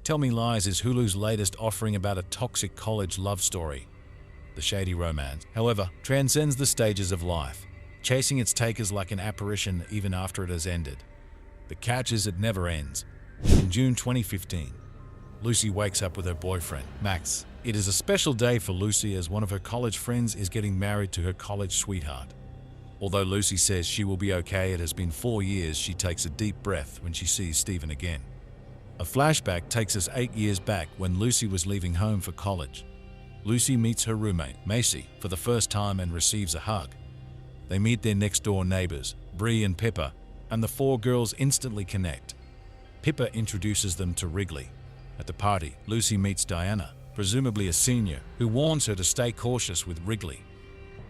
Tell Me Lies is Hulu's latest offering about a toxic college love story. The shady romance, however, transcends the stages of life, chasing its takers like an apparition even after it has ended. The catch is it never ends. In June 2015, Lucy wakes up with her boyfriend, Max. It is a special day for Lucy as one of her college friends is getting married to her college sweetheart. Although Lucy says she will be okay, it has been 4 years, she takes a deep breath when she sees Stephen again. A flashback takes us 8 years back when Lucy was leaving home for college. Lucy meets her roommate, Macy, for the first time and receives a hug. They meet their next-door neighbors, Bree and Pippa, and the four girls instantly connect. Pippa introduces them to Wrigley. At the party, Lucy meets Diana, presumably a senior, who warns her to stay cautious with Wrigley.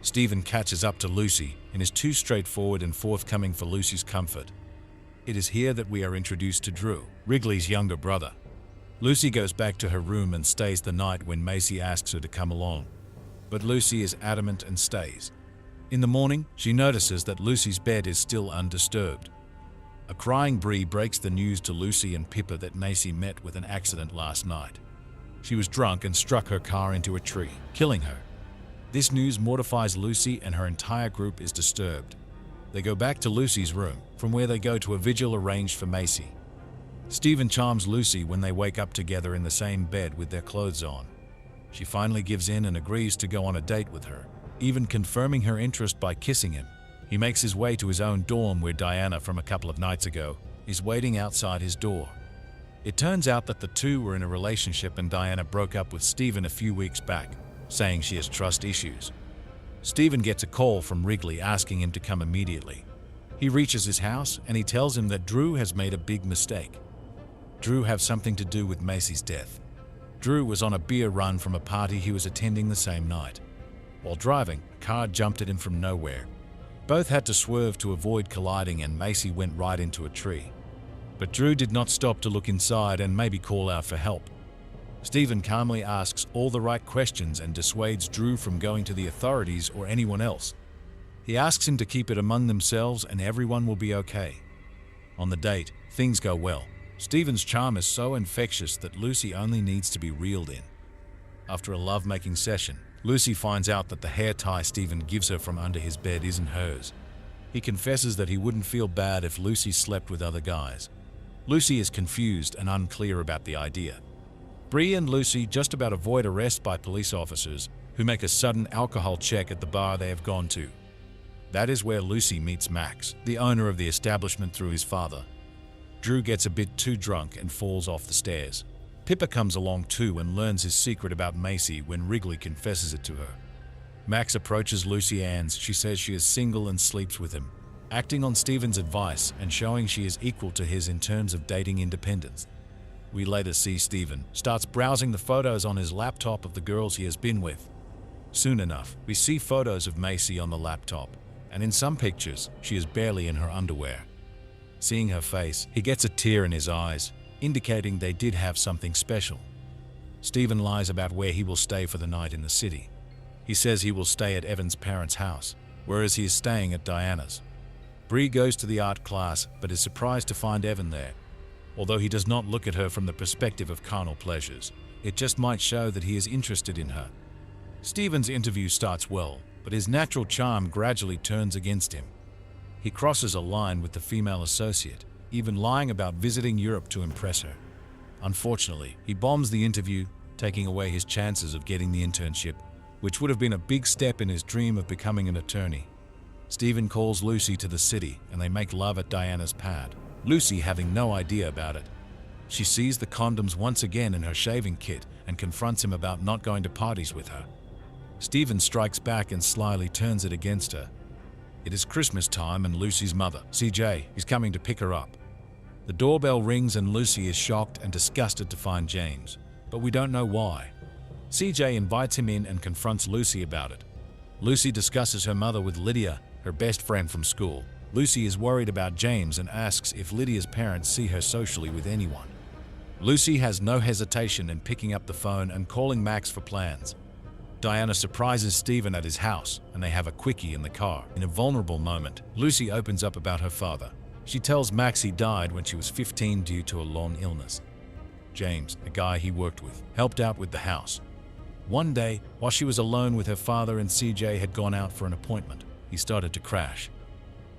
Stephen catches up to Lucy and is too straightforward and forthcoming for Lucy's comfort. It is here that we are introduced to Drew, Wrigley's younger brother. Lucy goes back to her room and stays the night when Macy asks her to come along. But Lucy is adamant and stays. In the morning, she notices that Lucy's bed is still undisturbed. A crying Bree breaks the news to Lucy and Pippa that Macy met with an accident last night. She was drunk and struck her car into a tree, killing her. This news mortifies Lucy and her entire group is disturbed. They go back to Lucy's room, from where they go to a vigil arranged for Macy. Stephen charms Lucy when they wake up together in the same bed with their clothes on. She finally gives in and agrees to go on a date with her, even confirming her interest by kissing him. He makes his way to his own dorm where Diana, from a couple of nights ago, is waiting outside his door. It turns out that the two were in a relationship and Diana broke up with Stephen a few weeks back, saying she has trust issues. Stephen gets a call from Wrigley asking him to come immediately. He reaches his house and he tells him that Drew has made a big mistake. Drew has something to do with Macy's death. Drew was on a beer run from a party he was attending the same night. While driving, a car jumped at him from nowhere. Both had to swerve to avoid colliding and Macy went right into a tree. But Drew did not stop to look inside and maybe call out for help. Stephen calmly asks all the right questions and dissuades Drew from going to the authorities or anyone else. He asks him to keep it among themselves and everyone will be okay. On the date, things go well. Stephen's charm is so infectious that Lucy only needs to be reeled in. After a love-making session, Lucy finds out that the hair tie Stephen gives her from under his bed isn't hers. He confesses that he wouldn't feel bad if Lucy slept with other guys. Lucy is confused and unclear about the idea. Bree and Lucy just about avoid arrest by police officers who make a sudden alcohol check at the bar they have gone to. That is where Lucy meets Max, the owner of the establishment, through his father. Drew gets a bit too drunk and falls off the stairs. Pippa comes along too and learns his secret about Macy when Wrigley confesses it to her. Max approaches Lucy and she says she is single and sleeps with him, acting on Stephen's advice and showing she is equal to his in terms of dating independence. We later see Stephen starts browsing the photos on his laptop of the girls he has been with. Soon enough, we see photos of Macy on the laptop, and in some pictures, she is barely in her underwear. Seeing her face, he gets a tear in his eyes, indicating they did have something special. Stephen lies about where he will stay for the night in the city. He says he will stay at Evan's parents' house, whereas he is staying at Diana's. Bree goes to the art class but is surprised to find Evan there. Although he does not look at her from the perspective of carnal pleasures, it just might show that he is interested in her. Stephen's interview starts well, but his natural charm gradually turns against him. He crosses a line with the female associate, even lying about visiting Europe to impress her. Unfortunately, he bombs the interview, taking away his chances of getting the internship, which would have been a big step in his dream of becoming an attorney. Stephen calls Lucy to the city and they make love at Diana's pad, Lucy having no idea about it. She sees the condoms once again in her shaving kit and confronts him about not going to parties with her. Stephen strikes back and slyly turns it against her. It is Christmas time and Lucy's mother, CJ, is coming to pick her up. The doorbell rings and Lucy is shocked and disgusted to find James, but we don't know why. CJ invites him in and confronts Lucy about it. Lucy discusses her mother with Lydia, her best friend from school. Lucy is worried about James and asks if Lydia's parents see her socially with anyone. Lucy has no hesitation in picking up the phone and calling Max for plans. Diana surprises Stephen at his house and they have a quickie in the car. In a vulnerable moment, Lucy opens up about her father. She tells Max he died when she was 15 due to a long illness. James, a guy he worked with, helped out with the house. One day, while she was alone with her father and CJ had gone out for an appointment, he started to crash.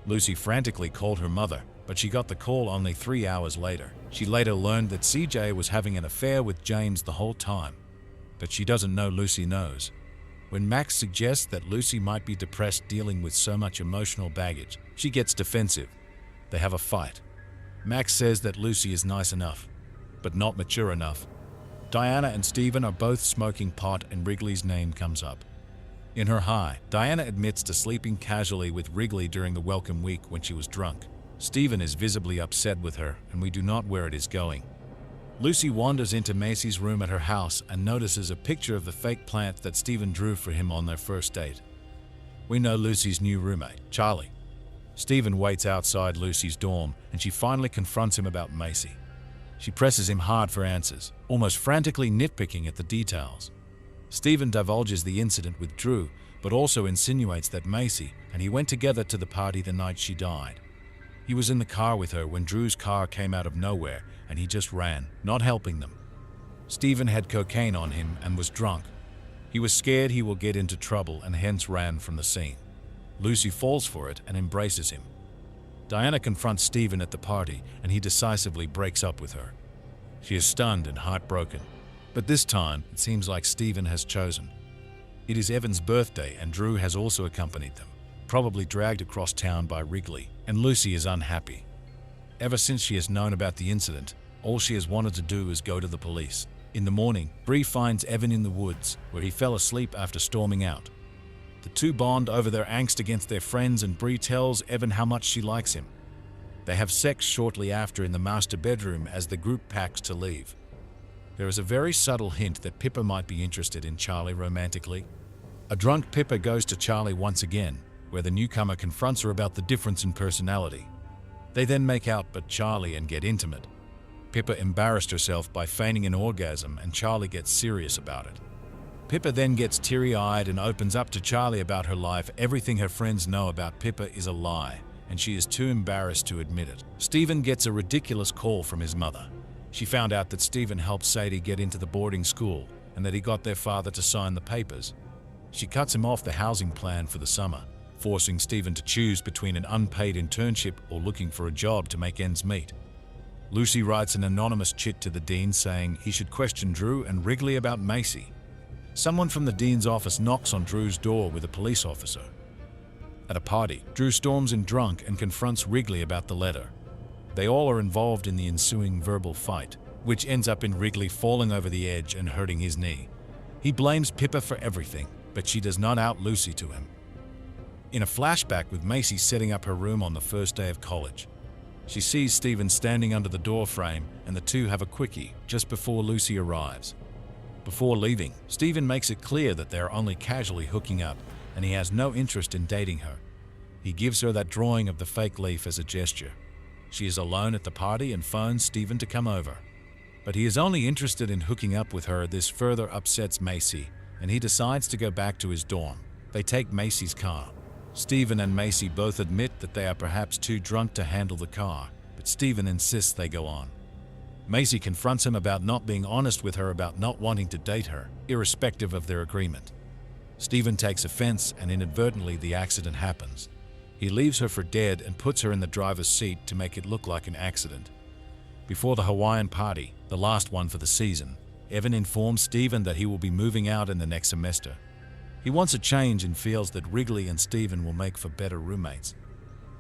Lucy frantically called her mother, but she got the call only 3 hours later. She later learned that CJ was having an affair with James the whole time, but she doesn't know Lucy knows. When Max suggests that Lucy might be depressed dealing with so much emotional baggage, she gets defensive. They have a fight. Max says that Lucy is nice enough, but not mature enough. Diana and Stephen are both smoking pot and Wrigley's name comes up. In her high, Diana admits to sleeping casually with Wrigley during the welcome week when she was drunk. Stephen is visibly upset with her, and we do not where it is going. Lucy wanders into Macy's room at her house and notices a picture of the fake plant that Stephen drew for him on their first date. We know Lucy's new roommate, Charlie. Stephen waits outside Lucy's dorm, and she finally confronts him about Macy. She presses him hard for answers, almost frantically nitpicking at the details. Stephen divulges the incident with Drew, but also insinuates that Macy and he went together to the party the night she died. He was in the car with her when Drew's car came out of nowhere, and he just ran, not helping them. Stephen had cocaine on him and was drunk. He was scared he will get into trouble and hence ran from the scene. Lucy falls for it and embraces him. Diana confronts Stephen at the party, and he decisively breaks up with her. She is stunned and heartbroken. But this time, it seems like Stephen has chosen. It is Evan's birthday, and Drew has also accompanied them, probably dragged across town by Wrigley, and Lucy is unhappy. Ever since she has known about the incident, all she has wanted to do is go to the police. In the morning, Bree finds Evan in the woods, where he fell asleep after storming out. The two bond over their angst against their friends, and Bree tells Evan how much she likes him. They have sex shortly after in the master bedroom as the group packs to leave. There is a very subtle hint that Pippa might be interested in Charlie romantically. A drunk Pippa goes to Charlie once again, where the newcomer confronts her about the difference in personality. They then make out but Charlie and get intimate. Pippa embarrassed herself by feigning an orgasm, and Charlie gets serious about it. Pippa then gets teary-eyed and opens up to Charlie about her life. Everything her friends know about Pippa is a lie, and she is too embarrassed to admit it. Stephen gets a ridiculous call from his mother. She found out that Stephen helped Sadie get into the boarding school and that he got their father to sign the papers. She cuts him off the housing plan for the summer, forcing Stephen to choose between an unpaid internship or looking for a job to make ends meet. Lucy writes an anonymous chit to the dean saying he should question Drew and Wrigley about Macy. Someone from the dean's office knocks on Drew's door with a police officer. At a party, Drew storms in drunk and confronts Wrigley about the letter. They all are involved in the ensuing verbal fight, which ends up in Wrigley falling over the edge and hurting his knee. He blames Pippa for everything, but she does not out Lucy to him. In a flashback with Macy setting up her room on the first day of college, she sees Stephen standing under the door frame, and the two have a quickie just before Lucy arrives. Before leaving, Stephen makes it clear that they are only casually hooking up, and he has no interest in dating her. He gives her that drawing of the fake leaf as a gesture. She is alone at the party and phones Stephen to come over. But he is only interested in hooking up with her. This further upsets Macy, and he decides to go back to his dorm. They take Macy's car. Stephen and Macy both admit that they are perhaps too drunk to handle the car, but Stephen insists they go on. Macy confronts him about not being honest with her about not wanting to date her, irrespective of their agreement. Stephen takes offense, and inadvertently the accident happens. He leaves her for dead and puts her in the driver's seat to make it look like an accident. Before the Hawaiian party, the last one for the season, Evan informs Stephen that he will be moving out in the next semester. He wants a change and feels that Wrigley and Stephen will make for better roommates.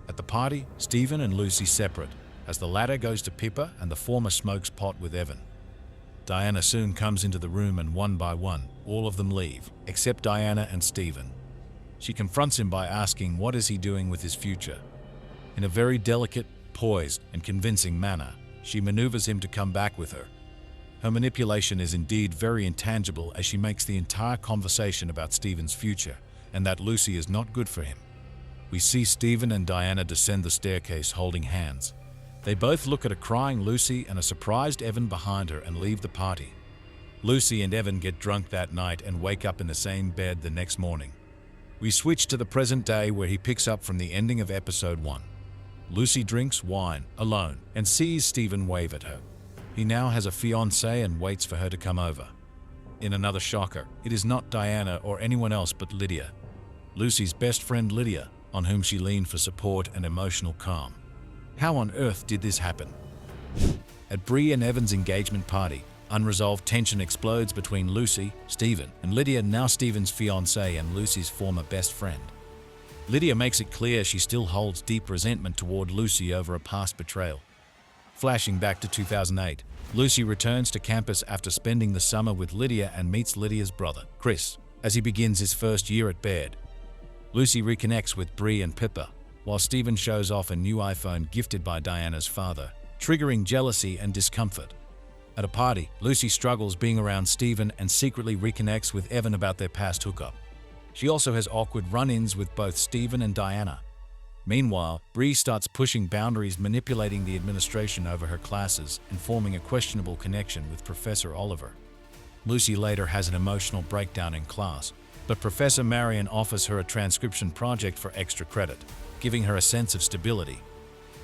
At the party, Stephen and Lucy separate, as the latter goes to Pippa and the former smokes pot with Evan. Diana soon comes into the room, and one by one, all of them leave, except Diana and Stephen. She confronts him by asking what is he doing with his future. In a very delicate, poised, and convincing manner, she maneuvers him to come back with her. Her manipulation is indeed very intangible, as she makes the entire conversation about Stephen's future and that Lucy is not good for him. We see Stephen and Diana descend the staircase holding hands. They both look at a crying Lucy and a surprised Evan behind her and leave the party. Lucy and Evan get drunk that night and wake up in the same bed the next morning. We switch to the present day, where he picks up from the ending of episode 1. Lucy drinks wine alone and sees Stephen wave at her. He now has a fiancée and waits for her to come over. In another shocker, it is not Diana or anyone else but Lydia, Lucy's best friend Lydia, on whom she leaned for support and emotional calm. How on earth did this happen? At Bree and Evan's engagement party, unresolved tension explodes between Lucy, Stephen, and Lydia, now Stephen's fiancée and Lucy's former best friend. Lydia makes it clear she still holds deep resentment toward Lucy over a past betrayal. Flashing back to 2008, Lucy returns to campus after spending the summer with Lydia and meets Lydia's brother, Chris, as he begins his first year at Baird. Lucy reconnects with Bree and Pippa, while Stephen shows off a new iPhone gifted by Diana's father, triggering jealousy and discomfort. At a party, Lucy struggles being around Stephen and secretly reconnects with Evan about their past hookup. She also has awkward run-ins with both Stephen and Diana. Meanwhile, Bree starts pushing boundaries, manipulating the administration over her classes and forming a questionable connection with Professor Oliver. Lucy later has an emotional breakdown in class, but Professor Marion offers her a transcription project for extra credit, giving her a sense of stability.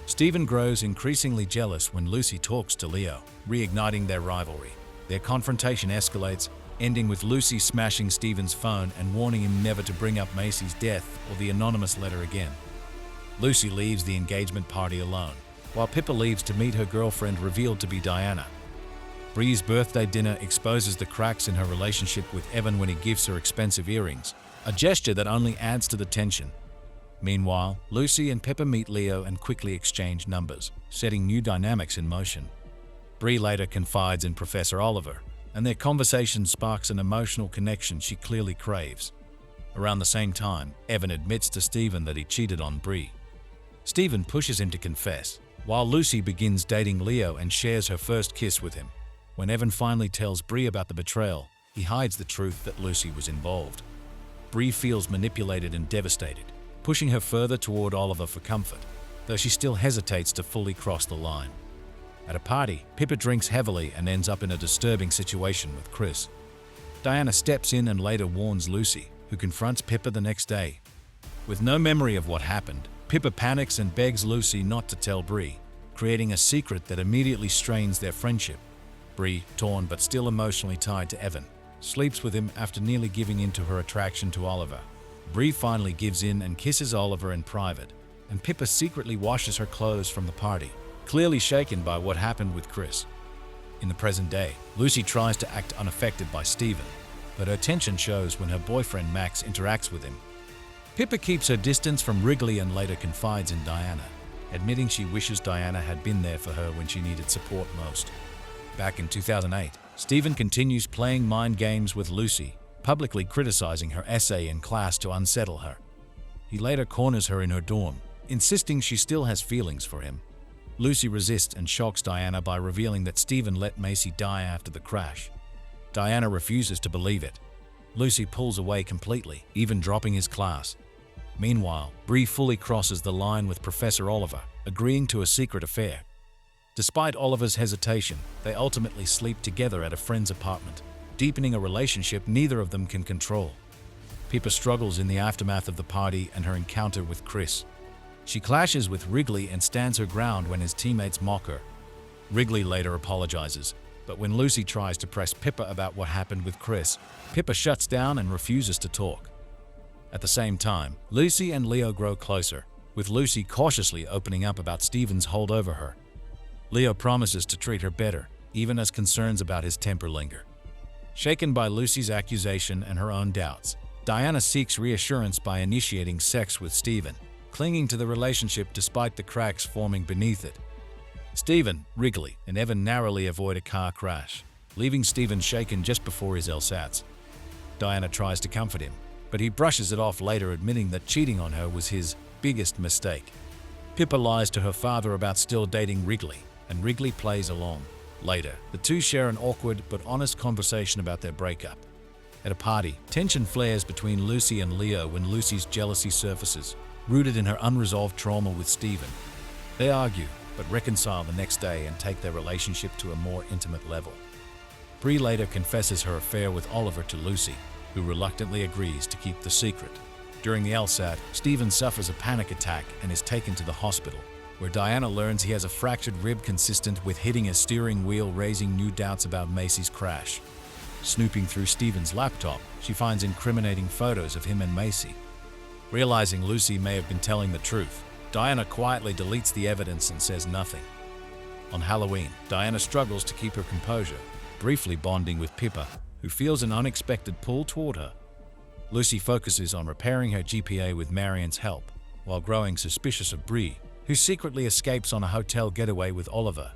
Stephen grows increasingly jealous when Lucy talks to Leo, reigniting their rivalry. Their confrontation escalates, ending with Lucy smashing Stephen's phone and warning him never to bring up Macy's death or the anonymous letter again. Lucy leaves the engagement party alone, while Pippa leaves to meet her girlfriend revealed to be Diana. Bree's birthday dinner exposes the cracks in her relationship with Evan when he gives her expensive earrings, a gesture that only adds to the tension. Meanwhile, Lucy and Pippa meet Leo and quickly exchange numbers, setting new dynamics in motion. Bree later confides in Professor Oliver, and their conversation sparks an emotional connection she clearly craves. Around the same time, Evan admits to Stephen that he cheated on Bree. Stephen pushes him to confess, while Lucy begins dating Leo and shares her first kiss with him. When Evan finally tells Bree about the betrayal, he hides the truth that Lucy was involved. Bree feels manipulated and devastated, pushing her further toward Oliver for comfort, though she still hesitates to fully cross the line. At a party, Pippa drinks heavily and ends up in a disturbing situation with Chris. Diana steps in and later warns Lucy, who confronts Pippa the next day. With no memory of what happened, Pippa panics and begs Lucy not to tell Bree, creating a secret that immediately strains their friendship. Bree, torn but still emotionally tied to Evan, sleeps with him after nearly giving in to her attraction to Oliver. Bree finally gives in and kisses Oliver in private, and Pippa secretly washes her clothes from the party, clearly shaken by what happened with Chris. In the present day, Lucy tries to act unaffected by Stephen, but her tension shows when her boyfriend Max interacts with him. Pippa keeps her distance from Wrigley and later confides in Diana, admitting she wishes Diana had been there for her when she needed support most. Back in 2008, Stephen continues playing mind games with Lucy, publicly criticizing her essay in class to unsettle her. He later corners her in her dorm, insisting she still has feelings for him. Lucy resists and shocks Diana by revealing that Stephen let Macy die after the crash. Diana refuses to believe it. Lucy pulls away completely, even dropping his class. Meanwhile, Bree fully crosses the line with Professor Oliver, agreeing to a secret affair. Despite Oliver's hesitation, they ultimately sleep together at a friend's apartment, deepening a relationship neither of them can control. Pippa struggles in the aftermath of the party and her encounter with Chris. She clashes with Wrigley and stands her ground when his teammates mock her. Wrigley later apologizes, but when Lucy tries to press Pippa about what happened with Chris, Pippa shuts down and refuses to talk. At the same time, Lucy and Leo grow closer, with Lucy cautiously opening up about Stephen's hold over her. Leo promises to treat her better, even as concerns about his temper linger. Shaken by Lucy's accusation and her own doubts, Diana seeks reassurance by initiating sex with Stephen, clinging to the relationship despite the cracks forming beneath it. Stephen, Wrigley, and Evan narrowly avoid a car crash, leaving Stephen shaken just before his LSATs. Diana tries to comfort him, but he brushes it off later, admitting that cheating on her was his biggest mistake. Pippa lies to her father about still dating Wrigley, and Wrigley plays along. Later, the two share an awkward but honest conversation about their breakup. At a party, tension flares between Lucy and Leo when Lucy's jealousy surfaces, rooted in her unresolved trauma with Stephen. They argue, but reconcile the next day and take their relationship to a more intimate level. Bree later confesses her affair with Oliver to Lucy, who reluctantly agrees to keep the secret. During the LSAT, Stephen suffers a panic attack and is taken to the hospital, where Diana learns he has a fractured rib consistent with hitting a steering wheel, raising new doubts about Macy's crash. Snooping through Stephen's laptop, she finds incriminating photos of him and Macy. Realizing Lucy may have been telling the truth, Diana quietly deletes the evidence and says nothing. On Halloween, Diana struggles to keep her composure, briefly bonding with Pippa, who feels an unexpected pull toward her. Lucy focuses on repairing her GPA with Marion's help, while growing suspicious of Bree, who secretly escapes on a hotel getaway with Oliver.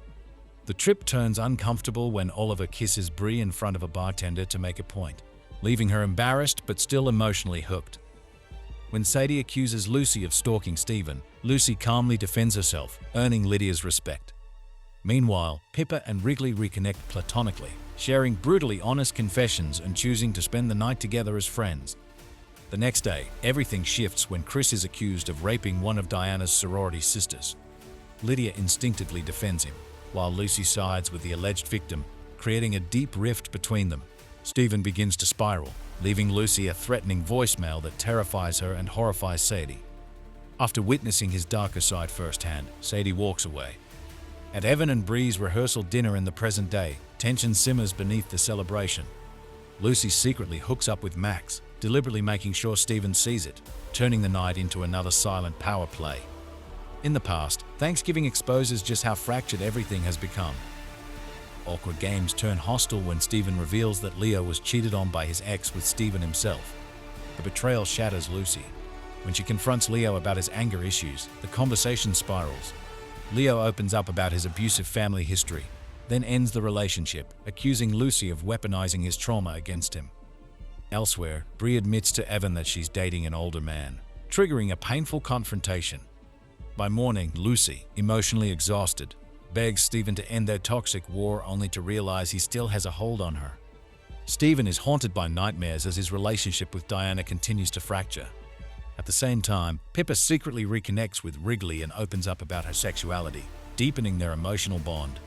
The trip turns uncomfortable when Oliver kisses Bree in front of a bartender to make a point, leaving her embarrassed but still emotionally hooked. When Sadie accuses Lucy of stalking Stephen, Lucy calmly defends herself, earning Lydia's respect. Meanwhile, Pippa and Wrigley reconnect platonically, sharing brutally honest confessions and choosing to spend the night together as friends. The next day, everything shifts when Chris is accused of raping one of Diana's sorority sisters. Lydia instinctively defends him, while Lucy sides with the alleged victim, creating a deep rift between them. Stephen begins to spiral, leaving Lucy a threatening voicemail that terrifies her and horrifies Sadie. After witnessing his darker side firsthand, Sadie walks away. At Evan and Bree's rehearsal dinner in the present day, tension simmers beneath the celebration. Lucy secretly hooks up with Max, deliberately making sure Stephen sees it, turning the night into another silent power play. In the past, Thanksgiving exposes just how fractured everything has become. Awkward games turn hostile when Stephen reveals that Leo was cheated on by his ex with Stephen himself. The betrayal shatters Lucy. When she confronts Leo about his anger issues, the conversation spirals. Leo opens up about his abusive family history, then ends the relationship, accusing Lucy of weaponizing his trauma against him. Elsewhere, Bree admits to Evan that she's dating an older man, triggering a painful confrontation. By morning, Lucy, emotionally exhausted, begs Stephen to end their toxic war only to realize he still has a hold on her. Stephen is haunted by nightmares as his relationship with Diana continues to fracture. At the same time, Pippa secretly reconnects with Wrigley and opens up about her sexuality, deepening their emotional bond.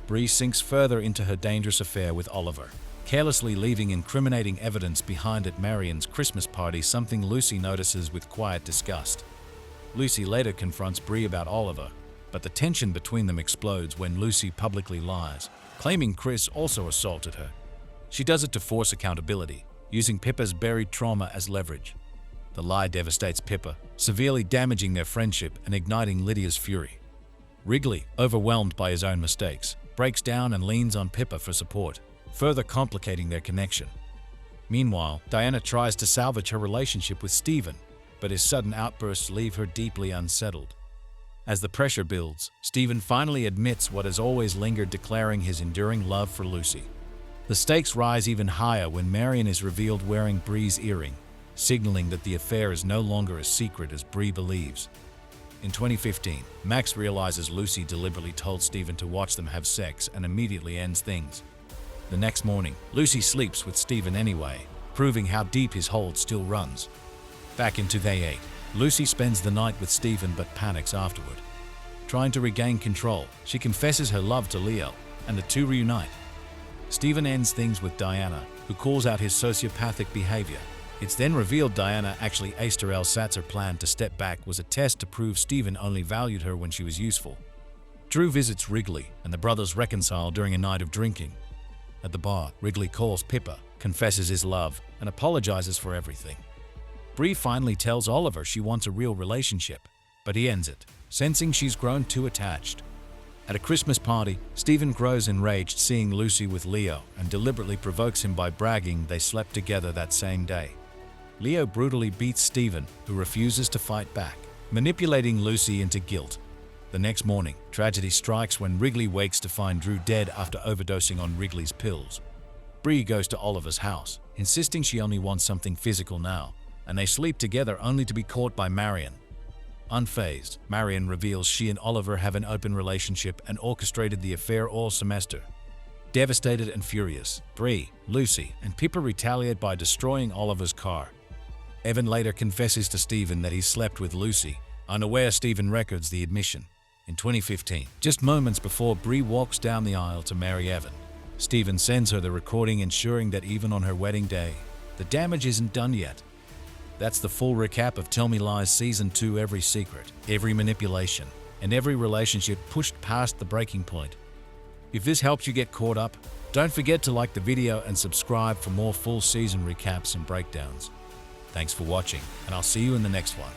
Bree sinks further into her dangerous affair with Oliver, carelessly leaving incriminating evidence behind at Marion's Christmas party, something Lucy notices with quiet disgust. Lucy later confronts Bree about Oliver, but the tension between them explodes when Lucy publicly lies, claiming Chris also assaulted her. She does it to force accountability, using Pippa's buried trauma as leverage. The lie devastates Pippa, severely damaging their friendship and igniting Lydia's fury. Wrigley, overwhelmed by his own mistakes, breaks down and leans on Pippa for support, further complicating their connection. Meanwhile, Diana tries to salvage her relationship with Stephen, but his sudden outbursts leave her deeply unsettled. As the pressure builds, Stephen finally admits what has always lingered, declaring his enduring love for Lucy. The stakes rise even higher when Marion is revealed wearing Bree's earring, signaling that the affair is no longer as secret as Bree believes. In 2015, Max realizes Lucy deliberately told Stephen to watch them have sex and immediately ends things. The next morning, Lucy sleeps with Stephen anyway, proving how deep his hold still runs. Back in 2008, Lucy spends the night with Stephen but panics afterward. Trying to regain control, she confesses her love to Leo, and the two reunite. Stephen ends things with Diana, who calls out his sociopathic behavior. It's then revealed Diana actually aced her Elsatzer plan to step back was a test to prove Stephen only valued her when she was useful. Drew visits Wrigley, and the brothers reconcile during a night of drinking. At the bar, Wrigley calls Pippa, confesses his love, and apologizes for everything. Bree finally tells Oliver she wants a real relationship, but he ends it, sensing she's grown too attached. At a Christmas party, Stephen grows enraged seeing Lucy with Leo and deliberately provokes him by bragging they slept together that same day. Leo brutally beats Stephen, who refuses to fight back, manipulating Lucy into guilt. The next morning, tragedy strikes when Wrigley wakes to find Drew dead after overdosing on Wrigley's pills. Bree goes to Oliver's house, insisting she only wants something physical now, and they sleep together only to be caught by Marion. Unfazed, Marion reveals she and Oliver have an open relationship and orchestrated the affair all semester. Devastated and furious, Bree, Lucy, and Pippa retaliate by destroying Oliver's car. Evan later confesses to Stephen that he slept with Lucy, unaware Stephen records the admission. In 2015, just moments before Bree walks down the aisle to marry Evan, Stephen sends her the recording, ensuring that even on her wedding day, the damage isn't done yet. That's the full recap of Tell Me Lies Season 2. Every secret, every manipulation, and every relationship pushed past the breaking point. If this helped you get caught up, don't forget to like the video and subscribe for more full season recaps and breakdowns. Thanks for watching, and I'll see you in the next one.